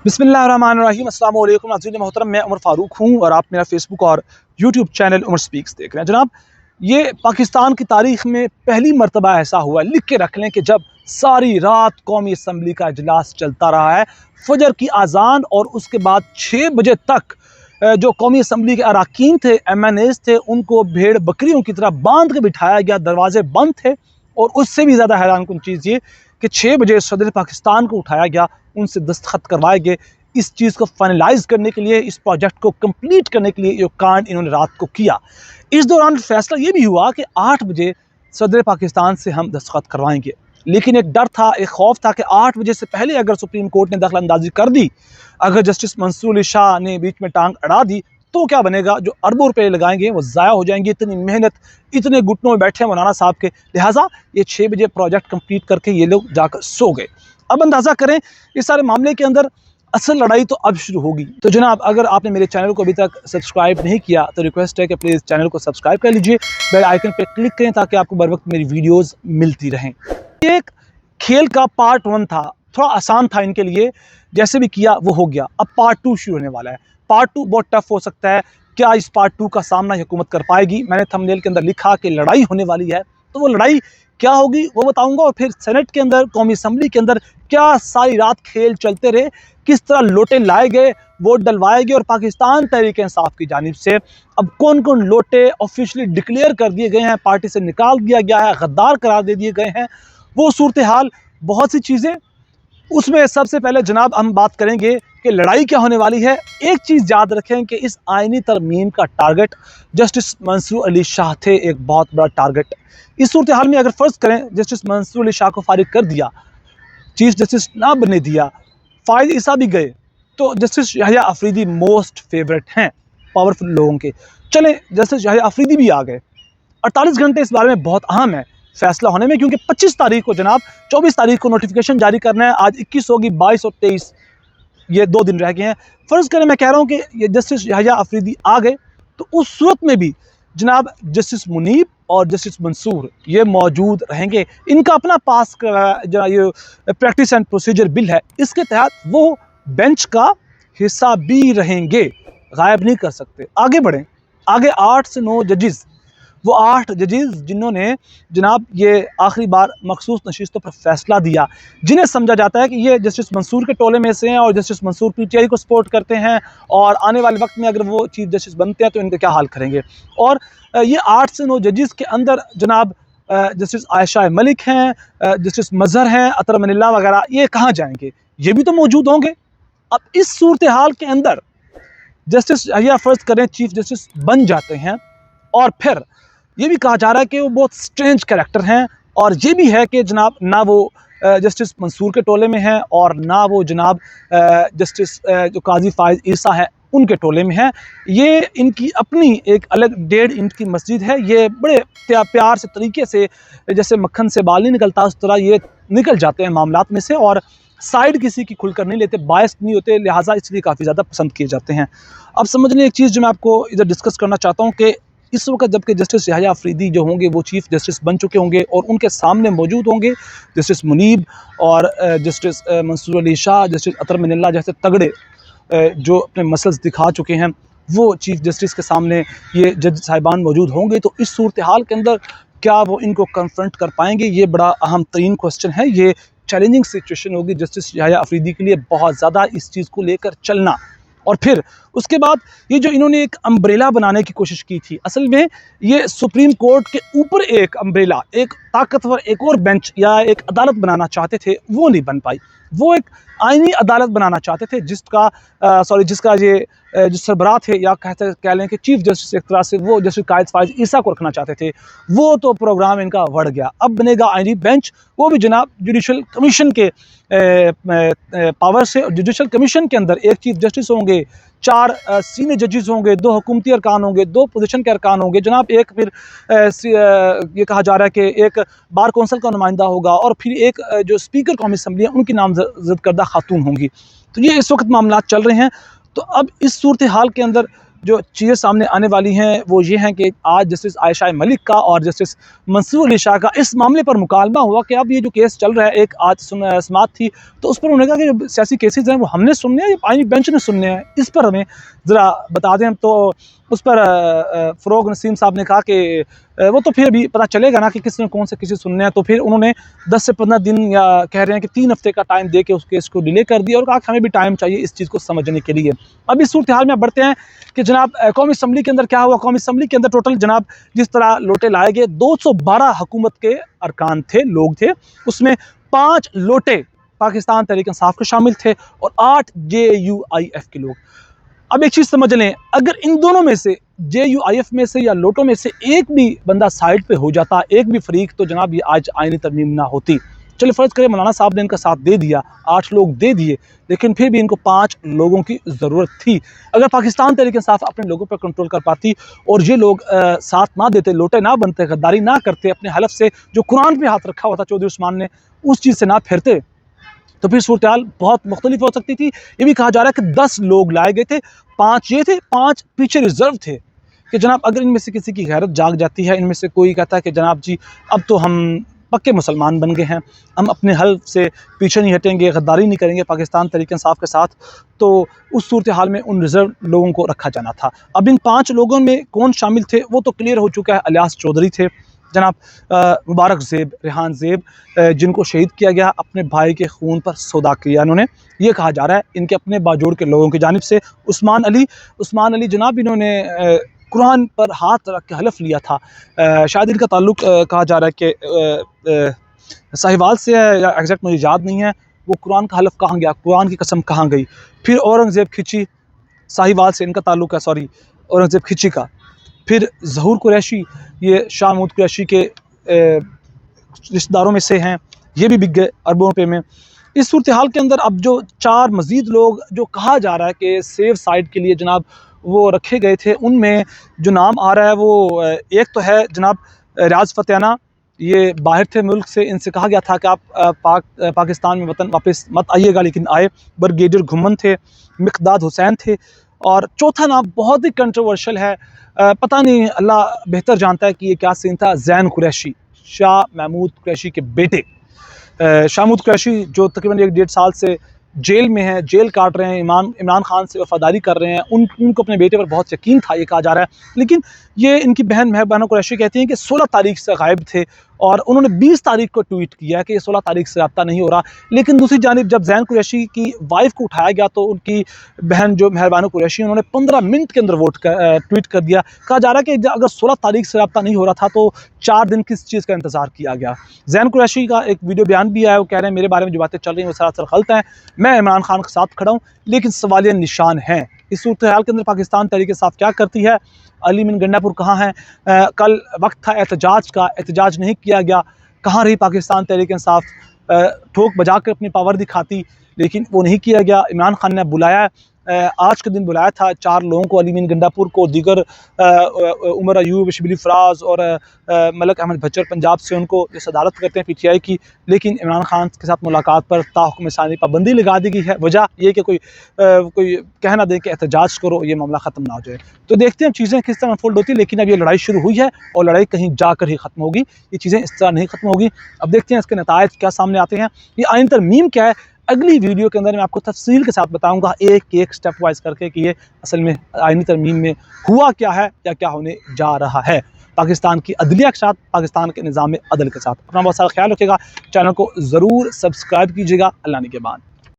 बिस्मिल्लाहिर्रहमानिर्रहीम अस्सलाम वालेकुम नाज़रीन मोहतरम, मैं उमर फ़ारूक हूँ और आप मेरा फेसबुक और यूट्यूब चैनल उमर स्पीक्स देख रहे हैं। जनाब, ये पाकिस्तान की तारीख़ में पहली मरतबा ऐसा हुआ, लिख के रख लें, कि जब सारी रात कौमी असम्बली का इजलास चलता रहा है। फजर की आज़ान और उसके बाद 6 बजे तक जो कौमी असम्बली के अरकान थे, MNAs थे, उनको भेड़ बकरियों की तरह बांध के बिठाया गया। दरवाजे बंद थे और उससे भी ज़्यादा हैरानकुन चीज़ ये कि 6 बजे सदर पाकिस्तान को उठाया गया, उनसे दस्तखत करवाए गए। इस चीज़ को फाइनलाइज करने के लिए, इस प्रोजेक्ट को कंप्लीट करने के लिए ये कांड इन्होंने रात को किया। इस दौरान फैसला ये भी हुआ कि 8 बजे सदर पाकिस्तान से हम दस्तखत करवाएंगे, लेकिन एक डर था, एक खौफ था कि 8 बजे से पहले अगर सुप्रीम कोर्ट ने दखल अंदाजी कर दी, अगर जस्टिस मंसूर अली शाह ने बीच में टांग अड़ा दी, तो क्या बनेगा? जो अरबों रुपए लगाएंगे वो ज़ाया हो जाएंगे। इतनी मेहनत, इतने घुटनों में बैठे मौलाना साहब के, लिहाजा ये 6 बजे प्रोजेक्ट कंप्लीट करके ये लोग जाकर सो गए। अब अंदाज़ा करें, इस सारे मामले के अंदर असल लड़ाई तो अब शुरू होगी। तो जनाब, अगर आपने मेरे चैनल को अभी तक सब्सक्राइब नहीं किया तो रिक्वेस्ट है कि प्लीज़ चैनल को सब्सक्राइब कर लीजिए, बेल आइकन पर क्लिक करें ताकि आपको बर वक्त मेरी वीडियोज़ मिलती रहें। एक खेल का पार्ट 1 था, थोड़ा आसान था इनके लिए, जैसे भी किया वो हो गया। अब पार्ट 2 शुरू होने वाला है। पार्ट 2 बहुत टफ हो सकता है। क्या इस पार्ट 2 का सामना हुकूमत कर पाएगी? मैंने थंबनेल के अंदर लिखा कि लड़ाई होने वाली है, तो वो लड़ाई क्या होगी वो बताऊंगा। और फिर सेनेट के अंदर, कौमी असम्बली के अंदर क्या सारी रात खेल चलते रहे, किस तरह लोटे लाए गए, वोट डलवाए गए, और पाकिस्तान तहरीक इंसाफ की जानिब से अब कौन कौन लोटे ऑफिशियली डिक्लेयर कर दिए गए हैं, पार्टी से निकाल दिया गया है, गद्दार करार दे दिए गए हैं, वो सूरत हाल, बहुत सी चीज़ें। उसमें सबसे पहले जनाब हम बात करेंगे कि लड़ाई क्या होने वाली है। एक चीज़ याद रखें कि इस आईनी तरमीम का टारगेट जस्टिस मंसूर अली शाह थे, एक बहुत बड़ा टारगेट। इस सूरत हाल में अगर फ़र्ज़ करें जस्टिस मंसूर अली शाह को फारिग कर दिया, चीफ जस्टिस ना बनने दिया, फ़ाइज़ ईसा भी गए, तो justice Yahya Afridi most favourite हैं पावरफुल लोगों के। चलें, जस्टिस याहिया अफरीदी भी आ गए। 48 घंटे इस बारे में बहुत अहम है फैसला होने में, क्योंकि 25 तारीख को जनाब, 24 तारीख को नोटिफिकेशन जारी करना है। आज 21 होगी, 22 और 23, ये 2 दिन रह गए हैं। फ़र्ज़ करें, मैं कह रहा हूँ कि ये जस्टिस याहिया अफरीदी आ गए, तो उस सूरत में भी जनाब जस्टिस मुनीब और जस्टिस मंसूर ये मौजूद रहेंगे। इनका अपना पास जो ये प्रैक्टिस एंड प्रोसीजर बिल है, इसके तहत वो बेंच का हिस्सा भी रहेंगे, गायब नहीं कर सकते। आगे बढ़ें, आगे 8 से 9 जजेस, वो 8 जजेस जिन्होंने जनाब ये आखिरी बार मखसूस नशिस्तों पर फैसला दिया, जिन्हें समझा जाता है कि ये जस्टिस मंसूर के टोले में से हैं और जस्टिस मंसूर PTI को सपोर्ट करते हैं, और आने वाले वक्त में अगर वो चीफ जस्टिस बनते हैं तो इनका क्या हाल करेंगे। और ये 8 से 9 जजेस के अंदर जनाब जस्टिस आयशा मलिक हैं, जस्टिस मजहर हैं, अतर मनिल्ला वगैरह, ये कहाँ जाएंगे? ये भी तो मौजूद होंगे। अब इस सूरत हाल के अंदर जस्टिस याहिया फ़र्ज़ करें चीफ जस्टिस बन जाते हैं, और फिर ये भी कहा जा रहा है कि वो बहुत स्ट्रेंज कैरेक्टर हैं, और ये भी है कि जनाब ना वो जस्टिस मंसूर के टोले में हैं और ना वो जनाब जस्टिस जो काजी फ़ाइज़ ईसा है उनके टोले में है। ये इनकी अपनी एक अलग 1.5 इंच की मस्जिद है। ये बड़े प्यार से तरीके से, जैसे मक्खन से बाल नहीं निकलता उस तरह ये निकल जाते हैं मामलात में से, और साइड किसी की खुलकर नहीं लेते, बायस नहीं होते, लिहाजा इसलिए काफ़ी ज़्यादा पसंद किए जाते हैं। अब समझ लें, एक चीज़ जो मैं आपको इधर डिस्कस करना चाहता हूँ कि इस वक्त जबकि जस्टिस याहिया अफरीदी जो होंगे वो चीफ जस्टिस बन चुके होंगे और उनके सामने मौजूद होंगे जस्टिस मुनीब और जस्टिस मंसूर अली शाह, जस्टिस अतर मनिल्ला जैसे तगड़े जो अपने मसल्स दिखा चुके हैं, वो चीफ जस्टिस के सामने ये जज साहिबान मौजूद होंगे। तो इस सूरत हाल के अंदर क्या वो इनको कन्फ्रंट कर पाएंगे? ये बड़ा अहम तरीन क्वेश्चन है। ये चैलेंजिंग सिचुएशन होगी जस्टिस याहिया अफरीदी के लिए, बहुत ज़्यादा इस चीज़ को लेकर चलना। और फिर उसके बाद ये जो इन्होंने एक अम्ब्रेला बनाने की कोशिश की थी, असल में ये सुप्रीम कोर्ट के ऊपर एक अम्ब्रेला, एक ताकतवर एक और बेंच या एक अदालत बनाना चाहते थे, वो नहीं बन पाई। वो एक आईनी अदालत बनाना चाहते थे जिसका ये जो सरबराह थे, या कह लें कि चीफ जस्टिस एक तरह से, वो जस्टिस कायद फ़ाइज़ ईसा को रखना चाहते थे। वो तो प्रोग्राम इनका बढ़ गया। अब बनेगा आईनी बेंच, वो भी जनाब जुडिशल कमीशन के पावर से। और जुडिशल कमीशन के अंदर एक चीफ जस्टिस होंगे, 4 सीनियर जजेस होंगे, 2 हुकूमती अरकान होंगे, 2 पोजीशन के अरकान होंगे जनाब, एक फिर ये कहा जा रहा है कि एक बार कौंसिल का नुमाइंदा होगा, और फिर एक जो स्पीकर कौमी असम्बली है उनकी नामजद करदा खातून होंगी। तो ये इस वक्त मामला चल रहे हैं। तो अब इस सूरत हाल के अंदर जो चीज़ें सामने आने वाली हैं वो ये हैं कि आज जस्टिस आयशा मलिक का और जस्टिस मंसूर अली शाह का इस मामले पर मुकालमा हुआ कि अब ये जो केस चल रहा है, एक आज समाअत थी तो उस पर उन्होंने कहा कि जो सियासी केसेस हैं वो हमने सुनने हैं या आईनी बेंच ने सुनने हैं, इस पर हमें ज़रा बता दें। तो उस पर फ़रोग नसीम साहब ने कहा कि वो तो फिर अभी पता चलेगा ना कि किसने कौन से केसेस सुनने हैं। तो फिर उन्होंने 10 से 15 दिन या कह रहे हैं कि 3 हफ्ते का टाइम दे के उस केस को डिले कर दिया और कहा कि हमें भी टाइम चाहिए इस चीज़ को समझने के लिए। अब इस सूरत हाल में बढ़ते हैं कि जनाब कौमी असम्बली के अंदर क्या हुआ। कौमी असम्बली के अंदर टोटल जनाब जिस तरह लोटे लाए गए 212 हुकूमत के अरकान थे, लोग थे, उसमें 5 लोटे पाकिस्तान तहरीक इंसाफ के शामिल थे और 8 JUIF के लोग। अब एक चीज़ समझ लें, अगर इन दोनों में से JUIF में से या लोटों में से एक भी बंदा साइड पे हो जाता, एक भी फरीक, तो जनाब ये आज आईनी तरमीम ना होती। चलिए फ़र्ज़ करें मौलाना साहब ने इनका साथ दे दिया, 8 लोग दे दिए, लेकिन फिर भी इनको 5 लोगों की ज़रूरत थी। अगर पाकिस्तान तहरीक इंसाफ अपने लोगों पर कंट्रोल कर पाती और ये लोग साथ ना देते, लोटे ना बनते, गद्दारी ना करते, अपने हलफ से जो कुरान पे हाथ रखा हुआ था चौधरी उस्मान ने, उस चीज़ से ना फिरते, तो फिर सूरत हाल बहुत मुख्तलिफ हो सकती थी। ये भी कहा जा रहा है कि 10 लोग लाए गए थे, 5 ये थे, 5 पीछे रिजर्व थे कि जनाब अगर इनमें से किसी की गैरत जाग जाती है, इनमें से कोई कहता है कि जनाब जी अब तो हम पक्के मुसलमान बन गए हैं, हम अपने हल्फ से पीछे नहीं हटेंगे, गद्दारी नहीं करेंगे पाकिस्तान तहरीक इंसाफ के साथ, तो उस सूरत हाल में उन रिजर्व लोगों को रखा जाना था। अब इन 5 लोगों में कौन शामिल थे वो तो क्लियर हो चुका है। इलियास चौधरी थे, जनाब मुबारक ज़ेब, रेहान ज़ेब, जिनको शहीद किया गया, अपने भाई के खून पर सौदा किया इन्होंने, ये कहा जा रहा है इनके अपने बाजोड़ के लोगों की जानिब से। उस्मान अली जनाब इन्होंने कुरान पर हाथ रख के हलफ लिया था। शायद इनका ताल्लुक कहा जा रहा है कि साहिवाल से है या एग्जैक्ट मुझे याद नहीं है, वो कुरान का हलफ कहाँ गया, कुरान की कसम कहाँ गई। फिर औरंगज़ेब खिची, साहिवाल से इनका ताल्लुक है, सॉरी औरंगज़ेब खिची का। फिर ज़हूर कुरैशी, ये शाह महमूद कुरैशी के रिश्तेदारों में से हैं, ये भी बिक गए अरबों रुपये में। इस सूरत हाल के अंदर अब जो 4 मज़ीद लोग जो कहा जा रहा है कि सेफ साइड के लिए जनाब वो रखे गए थे, उनमें जो नाम आ रहा है वो एक तो है जनाब रियाज फतेहाना, ये बाहर थे मुल्क से, इनसे कहा गया था कि आप पाकिस्तान में वतन वापस मत आइएगा, लेकिन आए। ब्रिगेडियर घुमन थे, मिक़दाद हुसैन थे, और चौथा नाम बहुत ही कंट्रोवर्शियल है, पता नहीं अल्लाह बेहतर जानता है कि ये क्या सीन था, ज़ैन कुरैशी, शाह महमूद कुरैशी के बेटे। शाह महमूद कुरैशी जो तकरीबन 1-1.5 साल से जेल में हैं, जेल काट रहे हैं, इमरान खान से वफादारी कर रहे हैं, उनको अपने बेटे पर बहुत यकीन था, ये कहा जा रहा है। लेकिन ये इनकी बहन महबूबा कुरैशी कहती हैं कि 16 तारीख से गायब थे और उन्होंने 20 तारीख को ट्वीट किया कि 16 तारीख से रब्ता नहीं हो रहा। लेकिन दूसरी जानिब जब ज़ैन कुरैशी की वाइफ को उठाया गया तो उनकी बहन जो महबूबा कुरैशी, उन्होंने 15 मिनट के अंदर ट्वीट कर दिया। कहा जा रहा है कि अगर 16 तारीख से रब्ता नहीं हो रहा था तो 4 दिन किस चीज़ का इंतज़ार किया गया। ज़ैन कुरैशी का एक वीडियो बयान भी आया, वो कह रहे हैं मेरे बारे में जो बातें चल रही हैं वो सरासर गलत हैं, मैं इमरान खान के साथ खड़ा हूँ, लेकिन सवालिया निशान हैं। इस सूरत हाल के अंदर पाकिस्तान तहरीक इंसाफ क्या करती है, अली मीन गंडापुर कहाँ हैं, कल वक्त था एहतजाज का, एहतजाज नहीं किया गया, कहाँ रही पाकिस्तान तहरीक इंसाफ, ठोक बजा कर अपनी पावर दिखाती, लेकिन वो नहीं किया गया। इमरान खान ने बुलाया, आज के दिन बुलाया था 4 लोगों को, अली मीन गंडापुर को, दीगर उमर अयूब, शिबली फराज और मलक अहमद भच्चर पंजाब से, उनको जो सदारत करते हैं PTI की, लेकिन इमरान खान के साथ मुलाकात पर ताहुक्म सानी पाबंदी लगा दी गई है। वजह ये कि कोई कह ना दे कि एहतजाज करो, ये मामला ख़त्म ना हो जाए। तो देखते हैं चीज़ें किस तरह अनफोल्ड होती है, लेकिन अब ये लड़ाई शुरू हुई है और लड़ाई कहीं जाकर ही ख़त्म होगी, ये चीज़ें इस तरह नहीं ख़त्म होगी। अब देखते हैं इसके नतायज क्या सामने आते हैं, ये आईनी तरमीम क्या है। अगली वीडियो के अंदर मैं आपको तफसील के साथ बताऊंगा, एक स्टेप वाइज करके, कि ये असल में आईनी तरमीम में हुआ क्या है या क्या होने जा रहा है पाकिस्तान की अदलिया के साथ, पाकिस्तान के निज़ाम अदल के साथ। अपना बहुत सारा ख्याल रखिएगा, चैनल को ज़रूर सब्सक्राइब कीजिएगा। अल्लाह ने के बाद।